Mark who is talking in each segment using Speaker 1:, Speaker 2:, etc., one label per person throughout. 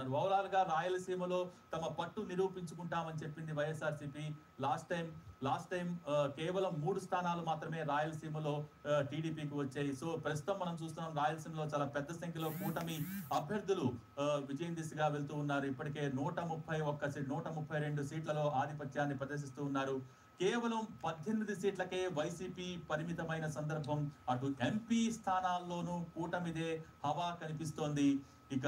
Speaker 1: కొనసాగుతున్నారు. ఓవరాల్ గా రాయలసీమలో తమ పట్టు నిరూపించుకుంటామని చెప్పింది వైఎస్ఆర్సీపీ. లాస్ట్ టైం కేవలం 3 స్థానాలు మాత్రమే రాయలసీమలో టీడీపీకి వచ్చాయి. సో ప్రస్తుతం మనం చూస్తున్నాం రాయలసీమలో చాలా పెద్ద సంఖ్యలో కూటమి అభ్యర్థులు విజయం దిశగా వెళ్తూ ఉన్నారు. ఇప్పటికే 132 సీట్లలో ఆధిపత్యాన్ని ప్రదర్శిస్తూ ఉన్నారు. కేవలం 18 సీట్లకే వైసీపీ పరిమితమైన సందర్భం. అటు ఎంపీ స్థానాల్లోనూ కూటమిదే హవా కనిపిస్తోంది. ఇక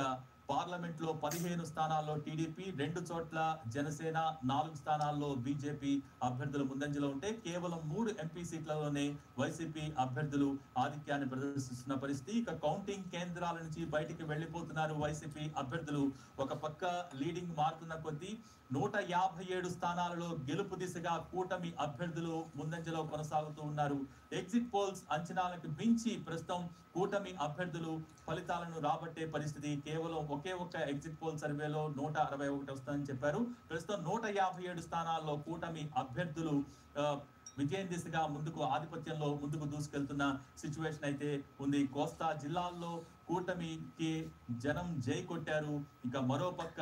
Speaker 1: పార్లమెంట్ లో 15 స్థానాల్లో టీడీపీ, 2 చోట్ల జనసేన, 4 స్థానాల్లో బీజేపీ అభ్యర్థులు ముందంజలో ఉంటే కేవలం 3 ఎంపీ సీట్లలోనే వైసీపీ అభ్యర్థులు ఆధిక్యాన్ని ప్రదర్శిస్తున్న పరిస్థితి. ఇక కౌంటింగ్ కేంద్రాల నుంచి బయటికి వెళ్లిపోతున్నారు వైసీపీ అభ్యర్థులు. ఒక పక్క లీడింగ్ మారుతున్న కొద్దీ 157 స్థానాలలో గెలుపు దిశగా కూటమి అభ్యర్థులు ముందంజలో కొనసాగుతూ ఉన్నారు. ఎగ్జిట్ పోల్స్ అంచనాలకు మించి ప్రస్తుతం కూటమి అభ్యర్థులు ఫలితాలను రాబట్టే పరిస్థితి. కేవలం ఒకే ఒక్క ఎగ్జిట్ పోల్ సర్వేలో 161 వస్తుందని చెప్పారు. ప్రస్తుతం 157 స్థానాల్లో కూటమి అభ్యర్థులు విజయం దిశగా ఆధిపత్యంలో ముందుకు దూసుకెళ్తున్న సిచ్యువేషన్ అయితే ఉంది. కోస్తా జిల్లాల్లో కూటమికి జనం జై కొట్టారు. ఇక మరో పక్క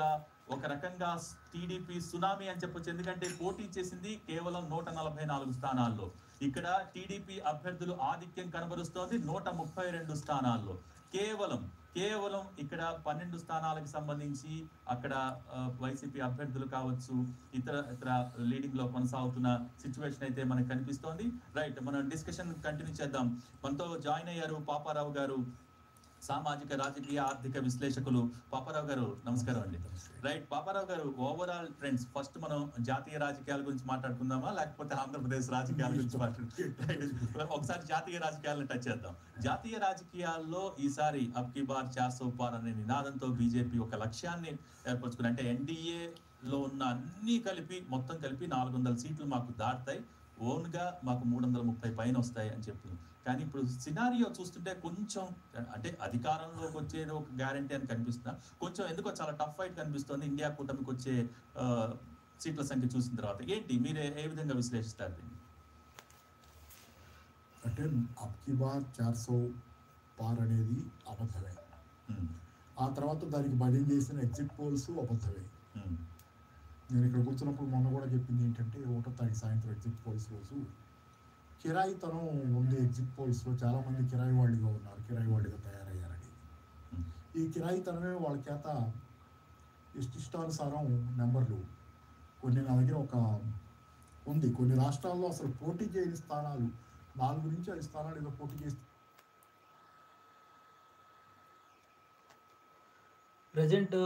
Speaker 1: ఒక రకంగా టీడీపీ సునామీ అని చెప్పొచ్చు. ఎందుకంటే పోటీ చేసింది కేవలం 144 స్థానాల్లో. ఇక్కడ టీడీపీ అభ్యర్థులు ఆధిక్యం కనబరుస్తోంది 132 స్థానాల్లో. కేవలం ఇక్కడ 12 స్థానాలకు సంబంధించి అక్కడ వైసీపీ అభ్యర్థులు కావచ్చు, ఇతర లీడింగ్ లో కొనసాగుతున్న సిచ్యువేషన్ అయితే మనకు కనిపిస్తోంది. రైట్, మనం డిస్కషన్ కంటిన్యూ చేద్దాం. మనతో జాయిన్ అయ్యారు పాపారావు గారు, సామాజిక రాజకీయ ఆర్థిక విశ్లేషకులు. పాపారావు గారు నమస్కారం అండి. రైట్, పాపారావు గారు, ఓవరాల్ ట్రెండ్స్ ఫస్ట్ మనం జాతీయ రాజకీయాల గురించి మాట్లాడుకుందామా లేకపోతే ఆంధ్రప్రదేశ్ రాజకీయాల గురించి మాట్లాడుకుందాం? ఒకసారి జాతీయ రాజకీయాలను టచ్ చేద్దాం. జాతీయ రాజకీయాల్లో ఈసారి అబ్ కీ బార్ 400 పార్ అనే నినాదంతో బీజేపీ ఒక లక్ష్యాన్ని ఏర్పరచుకుని, అంటే ఎన్డీఏలో ఉన్న అన్ని మొత్తం కలిపి 400 సీట్లు మాకు దాటుతాయి, ఓన్ గా మాకు 330 పైన వస్తాయి అని చెప్తుంది. కానీ ఇప్పుడు సినారియో చూస్తుంటే కొంచెం, అంటే అధికారంలోకి వచ్చేది ఒక గ్యారంటీ అని కనిపిస్తున్నా, కొంచెం ఎందుకో చాలా టఫ్ ఫైట్ కనిపిస్తుంది ఇండియా కూటమికి వచ్చే సీట్ల సంఖ్య చూసిన తర్వాత. ఏంటి మీరు ఏ విధంగా విశ్లేషిస్తారు దీన్ని?
Speaker 2: అంటే అబ్ కీ బార్ 400 పార్ అనేది అబద్ధమే. ఆ తర్వాత దానికి బదిలీ చేసిన ఎగ్జిట్ పోల్స్ అబద్ధమే. నేను ఇక్కడ కూర్చున్నప్పుడు మొన్న కూడా చెప్పింది ఏంటంటే 1వ తారీఖు సాయంత్రం ఎగ్జిట్ పోల్స్ రోజు కిరాయితనం ఉంది. ఎగ్జిట్ పోల్స్లో చాలామంది కిరాయి వాళ్ళుగా ఉన్నారు, కిరాయి వాళ్ళుగా తయారయ్యారని. ఈ కిరాయితనమే వాళ్ళ చేత ఇష్టానుసారం నెంబర్లు కొన్ని నా దగ్గర ఒక ఉంది. కొన్ని రాష్ట్రాల్లో అసలు పోటీ చేయని స్థానాలు 4 నుంచి 5 స్థానాలు ఏదో పోటీ చేస్తే
Speaker 3: ప్రజెంట్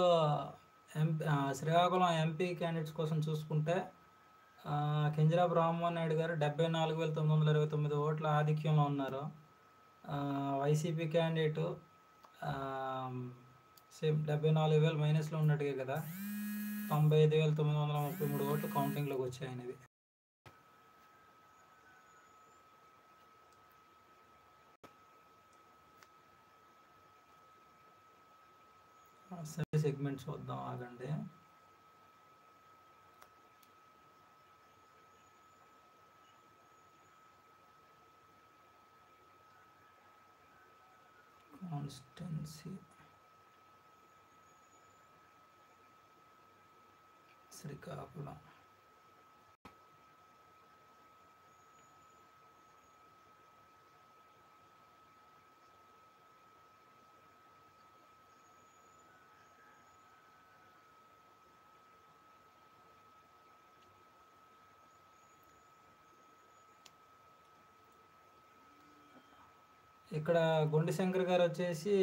Speaker 3: శ్రీకాకుళం ఎంపీ క్యాండిడేట్స్ కోసం చూసుకుంటే కింజరాపు రామ్మోహన్ నాయుడు గారు 74,929 ఓట్ల ఆధిక్యంలో ఉన్నారు. వైసీపీ క్యాండిడేటు సేమ్ 74,000 మైనస్లో ఉన్నట్టుగా కదా, 95,933 ఓట్లు కౌంటింగ్లోకి వచ్చాయి అనేవి. సరే, సెగ్మెంట్ చూద్దాం, ఆగండి. కాన్స్టెన్సీ శ్రీకాకుళం. ఇక్కడ గుండి శంకర్ గారు వచ్చేసి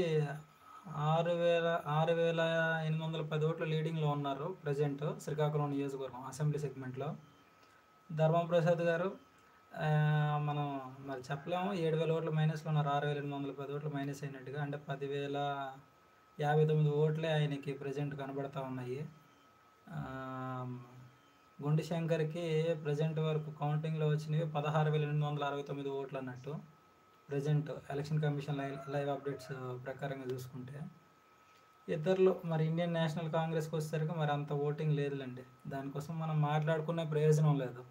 Speaker 3: 6,810 ఓట్ల లీడింగ్లో ఉన్నారు ప్రజెంట్ శ్రీకాకుళం నియోజకవర్గం అసెంబ్లీ సెగ్మెంట్లో. ధర్మప్రసాద్ గారు మనం మరి చెప్పలేము, 7,000 ఓట్ల మైనస్లో ఉన్నారు. 6,810 ఓట్లు మైనస్ అయినట్టుగా, అంటే 10,059 ఓట్లే ఆయనకి ప్రజెంట్ కనబడతా ఉన్నాయి. గుండి శంకర్కి ప్రజెంట్ వరకు కౌంటింగ్లో వచ్చినవి 16,869 ఓట్లు అన్నట్టు present election commission live updates ప్రకారంగా చూసుకుంటే. ఇతరులు మరి ఇండియన్ నేషనల్ కాంగ్రెస్కి వచ్చేసరికి మరి అంత ఓటింగ్ లేదులేండి, దానికోసం మనం మాట్లాడుకునే ప్రయోజనం లేదు.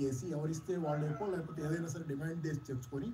Speaker 2: చేసి ఎవరిస్తే వాళ్ళేపో లేకపోతే ఏదైనా సరే డిమాండ్ చేసి తెచ్చుకొని